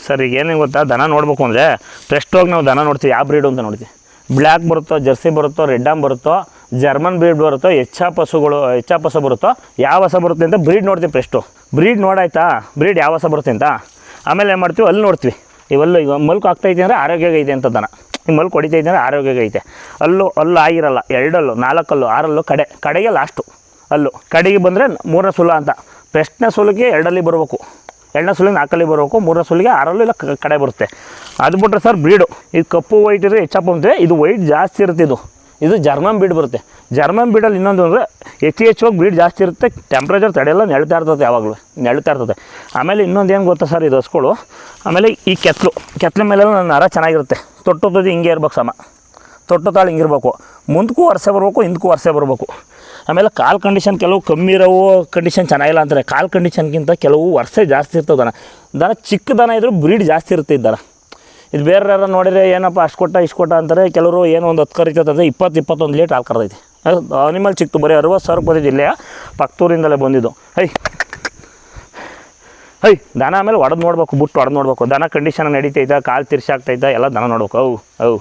Sir ಈಗ ಏನೇನು ಗೊತ್ತಾ, ದನ ನೋಡ್ಬೇಕು ಅಂದರೆ ಫ್ರೆಶ್ಟಾಗಿ ನಾವು ದನ ನೋಡ್ತೀವಿ, ಯಾವ ಬ್ರೀಡು ಅಂತ ನೋಡ್ತೀವಿ. ಬ್ಲ್ಯಾಕ್ ಬರುತ್ತೋ, ಜರ್ಸಿ ಬರುತ್ತೋ, ರೆಡ್ ಆಮ್ ಬರುತ್ತೋ, ಜರ್ಮನ್ ಬ್ರೀಡ್ ಬರುತ್ತೋ, ಎಚ್ ಎಫ್ ಹಸು ಬರುತ್ತೋ, ಯಾವ ಹಸ ಬರುತ್ತೆ ಅಂತ ಬ್ರೀಡ್ ನೋಡ್ತೀವಿ. ಫ್ರೆಶ್ಟು ಬ್ರೀಡ್ ನೋಡಾಯ್ತಾ, ಬ್ರೀಡ್ ಯಾವ ಹಸ ಬರುತ್ತೆ ಅಂತ. ಆಮೇಲೆ ಏನು ಮಾಡ್ತೀವಿ, ಅಲ್ಲಿ ನೋಡ್ತೀವಿ. ಇವೆಲ್ಲ ಈಗ ಮಲ್ಕು ಆಗ್ತಾಯಿದೆ ಅಂದರೆ ಆರೋಗ್ಯಗೈತೆ ಅಂತ ದನ. ಈ ಮಲ್ಕು ಹೊಡಿತೈತೆ ಅಂದರೆ ಆರೋಗ್ಯಗೈತೆ. ಅಲ್ಲು ಆಗಿರಲ್ಲ, 2 ಹಲ್ಲು 4 ಹಲ್ಲು 6 ಹಲ್ಲು ಕಡೆಗೆ ಲಾಸ್ಟು ಅಲ್ಲು. ಕಡೆಗೆ ಬಂದರೆ 3ನೇ ಸುಲ ಅಂತ. ಫ್ರೆಶ್ನೇ ಸುಲಿಗೆ 2 ಹಲ್ಲಿ ಬರಬೇಕು, 2ನೇ ಸುಲಿಗೆ 4 ಹಲ್ಲಿ ಬರಬೇಕು, 3ನೇ ಸುಲಿಗೆ 6 ಹಲ್ಲು ಇಲ್ಲ ಕಡೆ ಬರುತ್ತೆ. ಅದು ಬಿಟ್ಟರೆ ಸರ್ ಬ್ರೀಡು ಇದು ಕಪ್ಪು ವೈಟ್ ಇರೋ ಎಚ್ ಎಫ್ ಅಂದರೆ ಇದು ವೈಟ್ ಜಾಸ್ತಿ ಇರುತ್ತೆ. ಇದು ಜರ್ಮನ್ ಬ್ರೀಡ್ ಬರುತ್ತೆ. ಜರ್ಮನ್ ಬ್ರೀಡಲ್ಲಿ ಇನ್ನೊಂದು ಅಂದರೆ ಹೆಚ್ಚಾಗಿ ಬ್ರೀಡ್ ಜಾಸ್ತಿ ಇರುತ್ತೆ. ಟೆಂಪ್ರೇಚರ್ ತಡೆಯೆಲ್ಲ ನೆಳ್ತಾ ಇರ್ತದೆ, ಯಾವಾಗಲೂ ನೆಳ್ತಾ ಇರ್ತದೆ. ಆಮೇಲೆ ಇನ್ನೊಂದು ಏನು ಗೊತ್ತಾ ಸರ್, ಇದು ಹಸ್ಗಳು. ಆಮೇಲೆ ಈ ಕೆತ್ತಲ ಮೇಲೆಲ್ಲ ನನ್ನ ನರ ಚೆನ್ನಾಗಿರುತ್ತೆ. ತೊಟ್ಟೋದು ಹಿಂಗೆ ಇರ್ಬೇಕು, ಸಮ ತೊಟ್ಟೋತಾಳು ಹಿಂಗಿರ್ಬೇಕು. ಮುಂದಕ್ಕೂ ವರ್ಷೆ ಬರಬೇಕು, ಹಿಂದಕ್ಕೂ ವರ್ಷೆ ಬರಬೇಕು. ಆಮೇಲೆ ಕಾಲು ಕಂಡೀಷನ್ ಕೆಲವು ಕಮ್ಮಿ ಇರೋವು ಕಂಡೀಷನ್ ಚೆನ್ನಾಗಿಲ್ಲ ಅಂತಾರೆ. ಕಾಲು ಕಂಡೀಷನ್ಗಿಂತ ಕೆಲವು ವರ್ಷ ಜಾಸ್ತಿ ಇರ್ತದೆ. ದನ ಚಿಕ್ಕ ದನ ಇದ್ರೂ ಬ್ರೀಡ್ ಜಾಸ್ತಿ ಇರುತ್ತೆ ದನ. ಇದು ಬೇರೆ ಯಾರು ನೋಡಿದ್ರೆ ಏನಪ್ಪ ಅಷ್ಟು ಕೊಟ್ಟ ಅಂತಾರೆ. ಕೆಲವರು ಏನೋ ಒಂದು 10 ಕರಿತದೆ, 20-21 ಲೀಟ್ರ್ ಹಾಲು ಕರೆದೈತಿ. ಅನಿಮಲ್ ಚಿಕ್ತು, ಬರೀ 60,000 ಬಂದಿದ್ದು ಇಲ್ಲೇ ಪಕ್ತೂರಿಂದಲೇ ಬಂದಿದ್ದು. ದನ ಆಮೇಲೆ ಹೊಡೆದು ನೋಡ್ಬೇಕು, ಬುಟ್ಟು ಹೊಡೆದು ನೋಡ್ಬೇಕು. ದನ ಕಂಡೀಷನ್ ನಡೀತೈತೆ, ಕಾಲು ತಿರ್ಸಾಗ್ತೈತೆ ಎಲ್ಲ ದನ ನೋಡ್ಬೇಕು. ಅವು